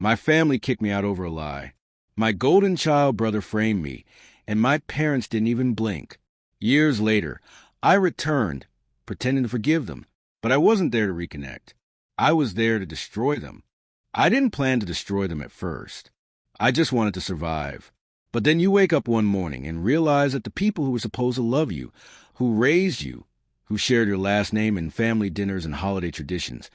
My family kicked me out over a lie. My golden child brother framed me, and my parents didn't even blink. Years later, I returned, pretending to forgive them, but I wasn't there to reconnect. I was there to destroy them. I didn't plan to destroy them at first. I just wanted to survive. But then you wake up one morning and realize that the people who were supposed to love you, who raised you, who shared your last name in family dinners and holiday traditions,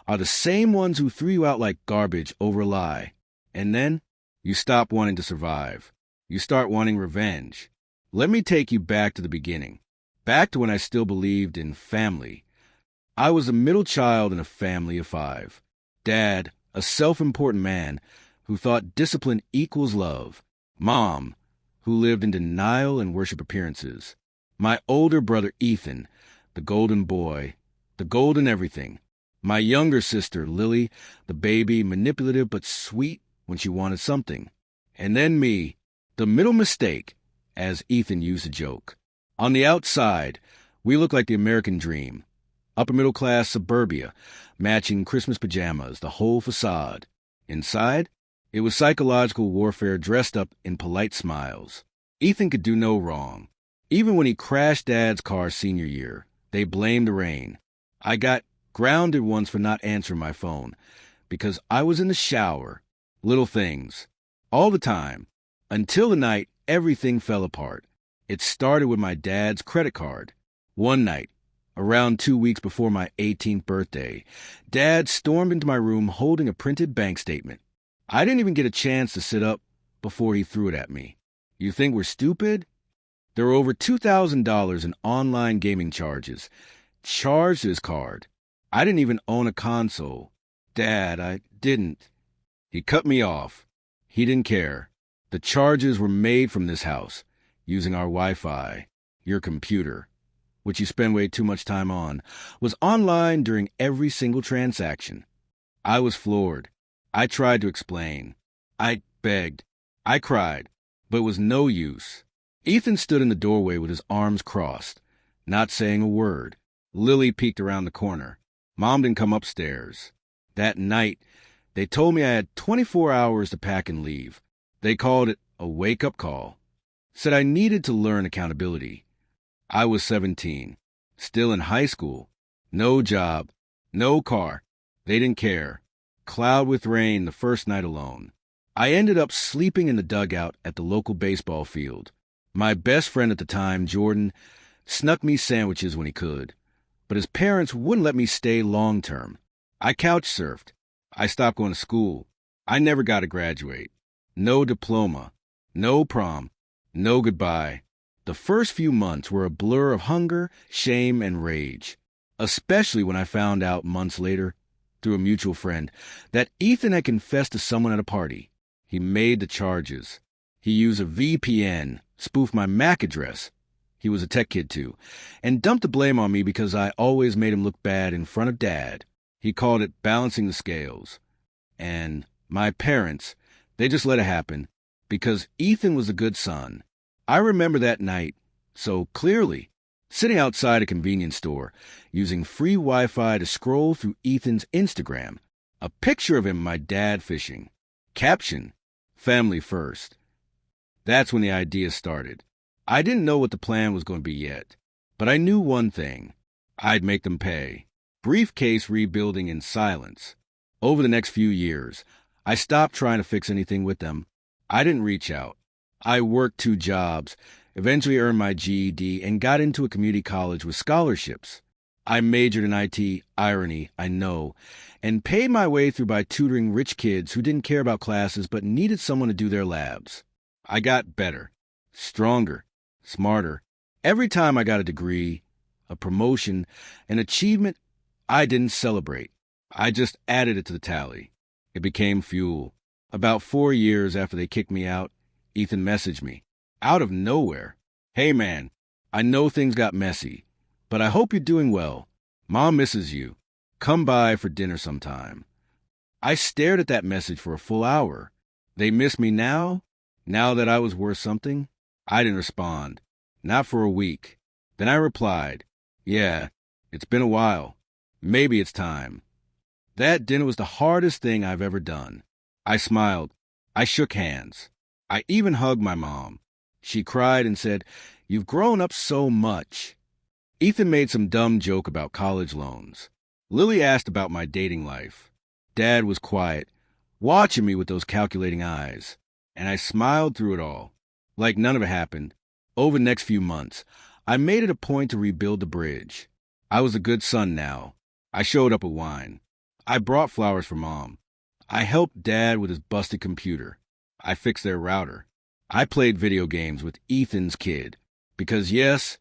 are the same ones who threw you out like garbage over a lie. And then you stop wanting to survive. You start wanting revenge. Let me take you back to the beginning, back to when I still believed in family. I was a middle child in a family of 5. Dad, a self-important man who thought discipline equals love. Mom, who lived in denial and worship appearances. My older brother Ethan, the golden boy, the golden everything. My younger sister Lily, the baby, manipulative but sweet when she wanted something. And then me, the middle mistake, as Ethan used to joke. On the outside, we look like the American dream. Upper-middle-class suburbia, matching Christmas pajamas, the whole facade. Inside, it was psychological warfare dressed up in polite smiles. Ethan could do no wrong. Even when he crashed Dad's car senior year, they blamed the rain. I got grounded once for not answering my phone, because I was in the shower. Little things. All the time. Until the night everything fell apart. It started with my dad's credit card. One night, around 2 weeks before my 18th birthday, Dad stormed into my room holding a printed bank statement. I didn't even get a chance to sit up before he threw it at me. You think we're stupid? There were over $2,000 in online gaming charges charged to his card. I didn't even own a console. Dad, I didn't. He cut me off. He didn't care. The charges were made from this house, using our Wi-Fi. Your computer, which you spend way too much time on, was online during every single transaction. I was floored. I tried to explain. I begged. I cried, but it was no use. Ethan stood in the doorway with his arms crossed, not saying a word. Lily peeked around the corner. Mom didn't come upstairs. That night, they told me I had 24 hours to pack and leave. They called it a wake-up call. Said I needed to learn accountability. I was 17, still in high school. No job, no car. They didn't care. Cloud with rain the first night alone. I ended up sleeping in the dugout at the local baseball field. My best friend at the time, Jordan, snuck me sandwiches when he could, but his parents wouldn't let me stay long-term. I couch surfed. I stopped going to school. I never got to graduate. No diploma. No prom. No goodbye. The first few months were a blur of hunger, shame, and rage, especially when I found out months later, through a mutual friend, that Ethan had confessed to someone at a party. He made the charges. He used a VPN, spoofed my MAC address. He was a tech kid too, and dumped the blame on me because I always made him look bad in front of Dad. He called it balancing the scales. And my parents, they just let it happen because Ethan was a good son. I remember that night so clearly, sitting outside a convenience store, using free Wi-Fi to scroll through Ethan's Instagram. A picture of him and my dad fishing. Caption, family first. That's when the idea started. I didn't know what the plan was going to be yet, but I knew one thing. I'd make them pay. Briefcase rebuilding in silence. Over the next few years, I stopped trying to fix anything with them. I didn't reach out. I worked 2 jobs, eventually earned my GED, and got into a community college with scholarships. I majored in IT, irony, I know, and paid my way through by tutoring rich kids who didn't care about classes but needed someone to do their labs. I got better, stronger, smarter. Every time I got a degree, a promotion, an achievement, I didn't celebrate. I just added it to the tally. It became fuel. About 4 years after they kicked me out, Ethan messaged me, out of nowhere. Hey man, I know things got messy, but I hope you're doing well. Mom misses you. Come by for dinner sometime. I stared at that message for a full hour. They miss me now? Now that I was worth something? I didn't respond. Not for a week. Then I replied, yeah, it's been a while. Maybe it's time. That dinner was the hardest thing I've ever done. I smiled. I shook hands. I even hugged my mom. She cried and said, "You've grown up so much." Ethan made some dumb joke about college loans. Lily asked about my dating life. Dad was quiet, watching me with those calculating eyes. And I smiled through it all, like none of it happened. Over the next few months, I made it a point to rebuild the bridge. I was a good son now. I showed up with wine. I brought flowers for Mom. I helped Dad with his busted computer. I fixed their router. I played video games with Ethan's kid. Because yes,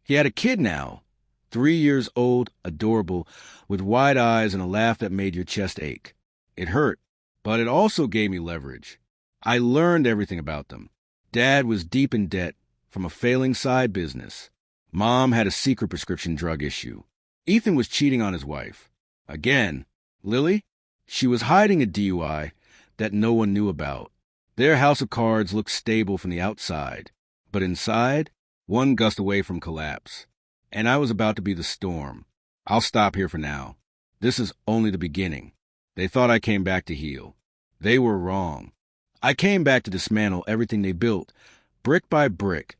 he had a kid now. 3 years old, adorable, with wide eyes and a laugh that made your chest ache. It hurt, but it also gave me leverage. I learned everything about them. Dad was deep in debt from a failing side business. Mom had a secret prescription drug issue. Ethan was cheating on his wife. Again, Lily? She was hiding a DUI that no one knew about. Their house of cards looked stable from the outside, but inside, one gust away from collapse. And I was about to be the storm. I'll stop here for now. This is only the beginning. They thought I came back to heal. They were wrong. I came back to dismantle everything they built, brick by brick,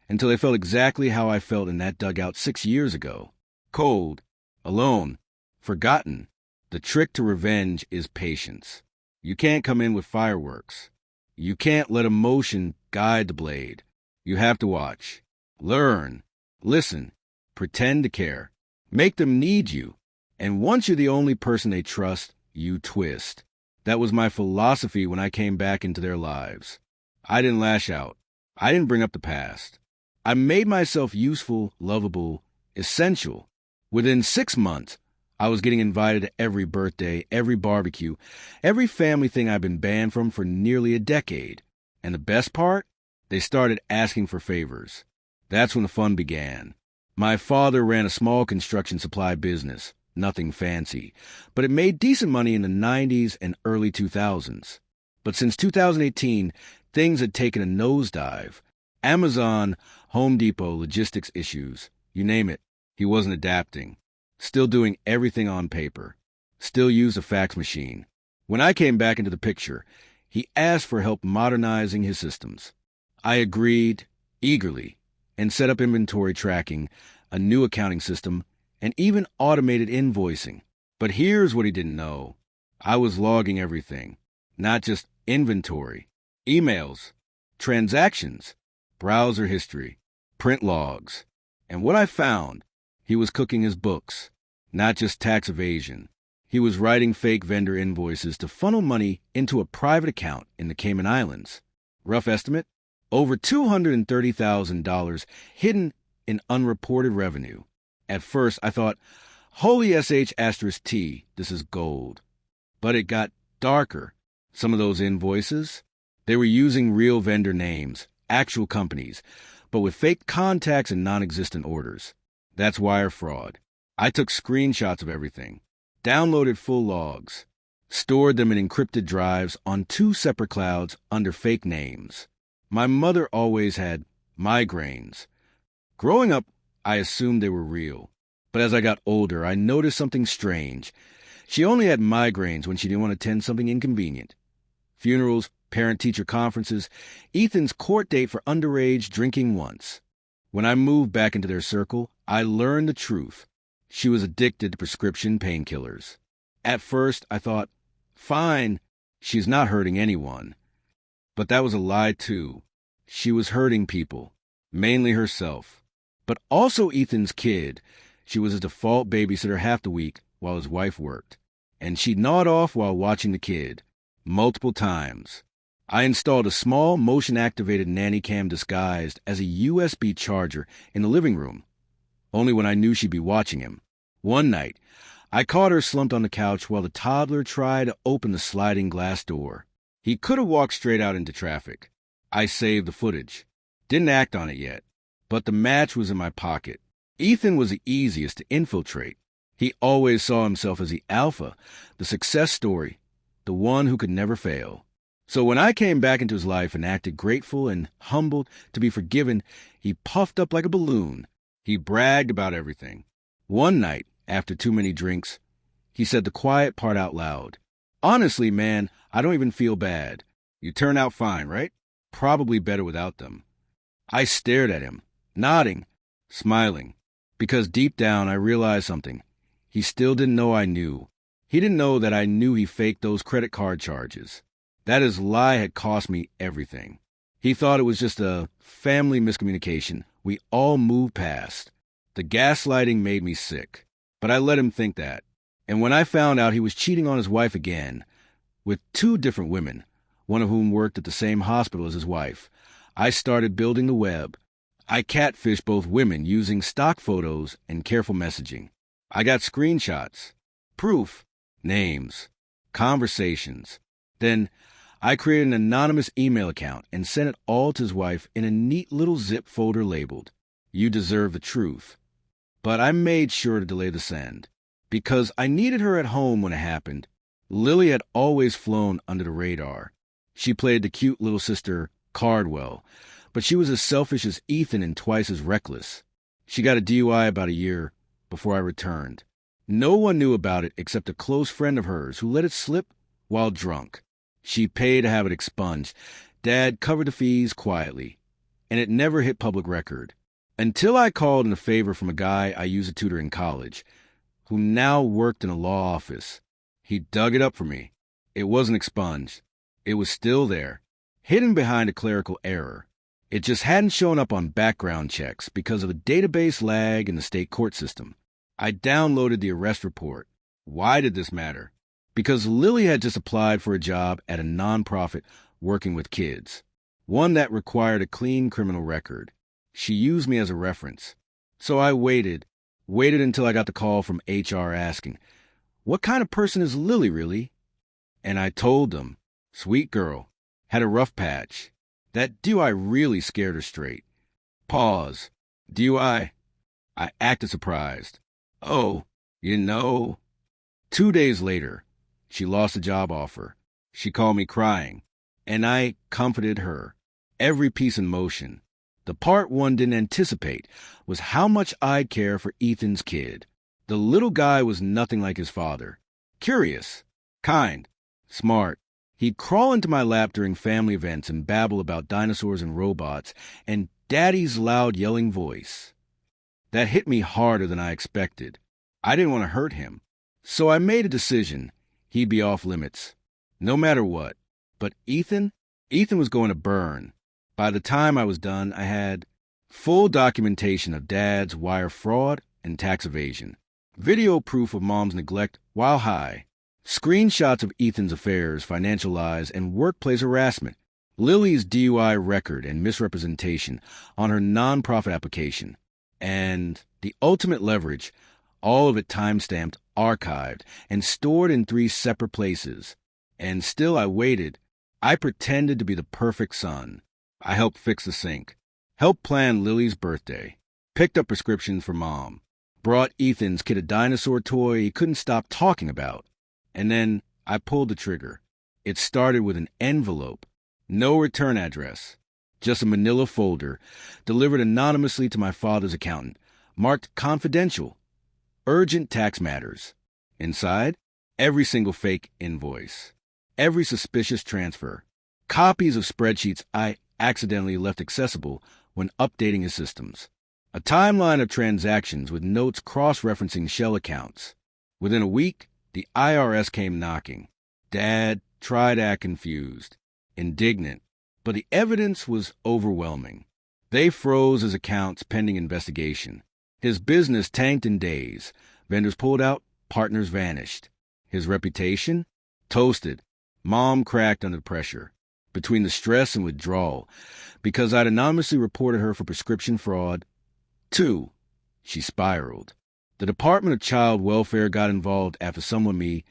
until they felt exactly how I felt in that dugout 6 years ago. Cold, alone, forgotten. The trick to revenge is patience. You can't come in with fireworks. You can't let emotion guide the blade. You have to watch, learn, listen, pretend to care, make them need you. And once you're the only person they trust, you twist. That was my philosophy when I came back into their lives. I didn't lash out. I didn't bring up the past. I made myself useful, lovable, essential. Within 6 months, I was getting invited to every birthday, every barbecue, every family thing I've been banned from for nearly a decade. And the best part? They started asking for favors. That's when the fun began. My father ran a small construction supply business, nothing fancy, but it made decent money in the 90s and early 2000s. But since 2018, things had taken a nosedive. Amazon, Home Depot, logistics issues, you name it, he wasn't adapting. Still doing everything on paper. Still used a fax machine. When I came back into the picture, he asked for help modernizing his systems. I agreed, eagerly, and set up inventory tracking, a new accounting system, and even automated invoicing. But here's what he didn't know. I was logging everything. Not just inventory. Emails, transactions, browser history, print logs. And what I found, he was cooking his books, not just tax evasion. He was writing fake vendor invoices to funnel money into a private account in the Cayman Islands. Rough estimate? Over $230,000 hidden in unreported revenue. At first, I thought, holy sh*T, this is gold. But it got darker. Some of those invoices, they were using real vendor names, actual companies, but with fake contacts and non-existent orders. That's wire fraud. I took screenshots of everything, downloaded full logs, stored them in encrypted drives on 2 separate clouds under fake names. My mother always had migraines. Growing up, I assumed they were real. But as I got older, I noticed something strange. She only had migraines when she didn't want to attend something inconvenient. Funerals, parent-teacher conferences, Ethan's court date for underage drinking once. When I moved back into their circle, I learned the truth. She was addicted to prescription painkillers. At first, I thought, fine, she's not hurting anyone. But that was a lie, too. She was hurting people, mainly herself. But also Ethan's kid. She was a default babysitter half the week while his wife worked. And she gnawed off while watching the kid. Multiple times. I installed a small motion-activated nanny cam disguised as a USB charger in the living room, only when I knew she'd be watching him. One night, I caught her slumped on the couch while the toddler tried to open the sliding glass door. He could have walked straight out into traffic. I saved the footage. Didn't act on it yet, but the match was in my pocket. Ethan was the easiest to infiltrate. He always saw himself as the alpha, the success story, the one who could never fail. So when I came back into his life and acted grateful and humbled to be forgiven, he puffed up like a balloon. He bragged about everything. One night, after too many drinks, he said the quiet part out loud. Honestly, man, I don't even feel bad. You turn out fine, right? Probably better without them. I stared at him, nodding, smiling, because deep down I realized something. He still didn't know I knew. He didn't know that I knew he faked those credit card charges. That his lie had cost me everything. He thought it was just a family miscommunication we all moved past. The gaslighting made me sick, but I let him think that. And when I found out he was cheating on his wife again, with 2 different women, one of whom worked at the same hospital as his wife, I started building the web. I catfished both women using stock photos and careful messaging. I got screenshots, proof, names, conversations. Then I created an anonymous email account and sent it all to his wife in a neat little zip folder labeled, "You deserve the truth." But I made sure to delay the send, because I needed her at home when it happened. Lily had always flown under the radar. She played the cute little sister Cardwell, but she was as selfish as Ethan and twice as reckless. She got a DUI about a year before I returned. No one knew about it except a close friend of hers who let it slip while drunk. She paid to have it expunged. Dad covered the fees quietly, and it never hit public record. Until I called in a favor from a guy I used to tutor in college, who now worked in a law office. He dug it up for me. It wasn't expunged. It was still there, hidden behind a clerical error. It just hadn't shown up on background checks because of a database lag in the state court system. I downloaded the arrest report. Why did this matter? Because Lily had just applied for a job at a nonprofit working with kids, one that required a clean criminal record. She used me as a reference. So I waited until I got the call from HR asking, "What kind of person is Lily, really?" And I told them, sweet girl, had a rough patch. That DUI really scared her straight. Pause. DUI? I acted surprised. "Oh, you know." 2 days later, she lost a job offer. She called me crying, and I comforted her. Every piece in motion. The part one didn't anticipate was how much I'd care for Ethan's kid. The little guy was nothing like his father. Curious, kind, smart. He'd crawl into my lap during family events and babble about dinosaurs and robots and Daddy's loud yelling voice. That hit me harder than I expected. I didn't want to hurt him, so I made a decision. He'd be off limits, no matter what. But Ethan was going to burn. By the time I was done, I had full documentation of Dad's wire fraud and tax evasion, video proof of Mom's neglect while high, screenshots of Ethan's affairs, financial lies, and workplace harassment, Lily's DUI record and misrepresentation on her nonprofit application, and the ultimate leverage, all of it time-stamped, archived, and stored in 3 separate places. And still I waited. I pretended to be the perfect son. I helped fix the sink, helped plan Lily's birthday, picked up prescriptions for Mom, brought Ethan's kid a dinosaur toy he couldn't stop talking about. And then I pulled the trigger. It started with an envelope, no return address, just a manila folder delivered anonymously to my father's accountant, marked confidential, urgent tax matters. Inside, every single fake invoice, every suspicious transfer, copies of spreadsheets I accidentally left accessible when updating his systems, a timeline of transactions with notes cross-referencing shell accounts. Within a week, the IRS came knocking. Dad tried to act confused, indignant, but the evidence was overwhelming. They froze his accounts pending investigation. His business tanked in days. Vendors pulled out, partners vanished. His reputation? Toasted. Mom cracked under pressure, between the stress and withdrawal, because I'd anonymously reported her for prescription fraud. 2, she spiraled. The Department of Child Welfare got involved after someone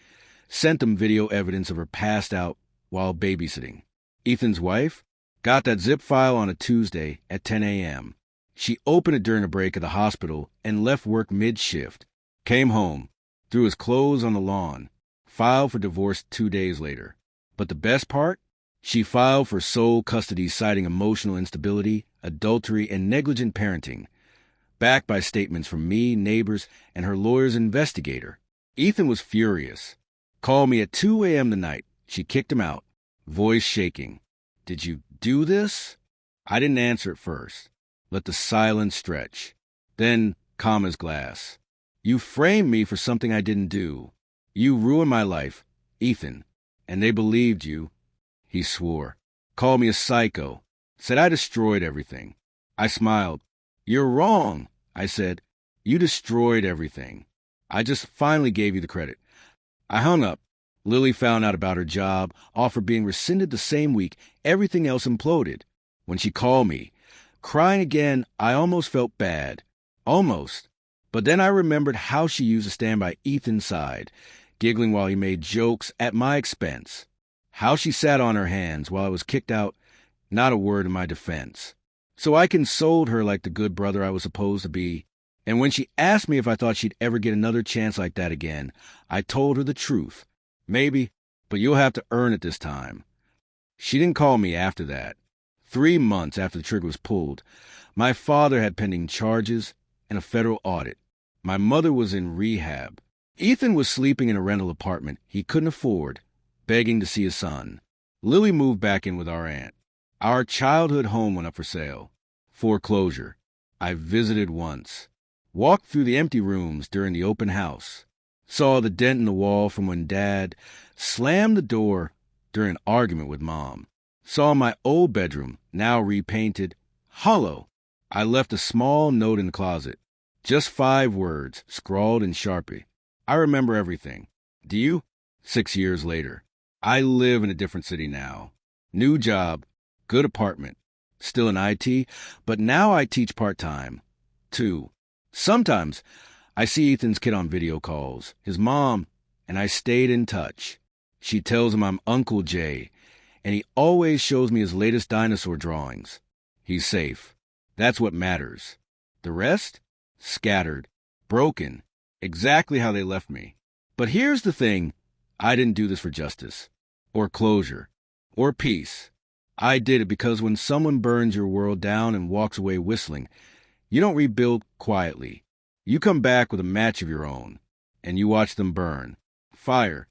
sent them video evidence of her passed out while babysitting. Ethan's wife got that zip file on a Tuesday at 10 a.m. She opened it during a break at the hospital and left work mid-shift, came home, threw his clothes on the lawn, filed for divorce 2 days later. But the best part? She filed for sole custody citing emotional instability, adultery, and negligent parenting, backed by statements from me, neighbors, and her lawyer's investigator. Ethan was furious. Called me at 2 a.m. the night, She kicked him out, voice shaking. Did you do this? I didn't answer at first. Let the silence stretch. Then, calm as glass. You framed me for something I didn't do. You ruined my life, Ethan. And they believed you. He swore. Called me a psycho. Said I destroyed everything. I smiled. You're wrong, I said. You destroyed everything. I just finally gave you the credit. I hung up. Lily found out about her job, offer being rescinded the same week. Everything else imploded. When she called me, crying again, I almost felt bad. Almost. But then I remembered how she used to stand by Ethan's side, giggling while he made jokes at my expense. How she sat on her hands while I was kicked out, not a word in my defense. So I consoled her like the good brother I was supposed to be. And when she asked me if I thought she'd ever get another chance like that again, I told her the truth. Maybe, but you'll have to earn it this time. She didn't call me after that. 3 months after the trigger was pulled, my father had pending charges and a federal audit. My mother was in rehab. Ethan was sleeping in a rental apartment he couldn't afford, begging to see his son. Lily moved back in with our aunt. Our childhood home went up for sale. Foreclosure. I visited once. Walked through the empty rooms during the open house. Saw the dent in the wall from when Dad slammed the door during an argument with Mom. Saw my old bedroom, now repainted, hollow. I left a small note in the closet. Just 5 words, scrawled in Sharpie. I remember everything. Do you? 6 years later. I live in a different city now. New job, good apartment. Still in IT, but now I teach part-time. 2. Sometimes I see Ethan's kid on video calls, his mom, and I stayed in touch. She tells him I'm Uncle Jay, and he always shows me his latest dinosaur drawings. He's safe. That's what matters. The rest? Scattered. Broken. Exactly how they left me. But here's the thing. I didn't do this for justice. Or closure. Or peace. I did it because when someone burns your world down and walks away whistling, you don't rebuild quietly. You come back with a match of your own, and you watch them burn. Fire.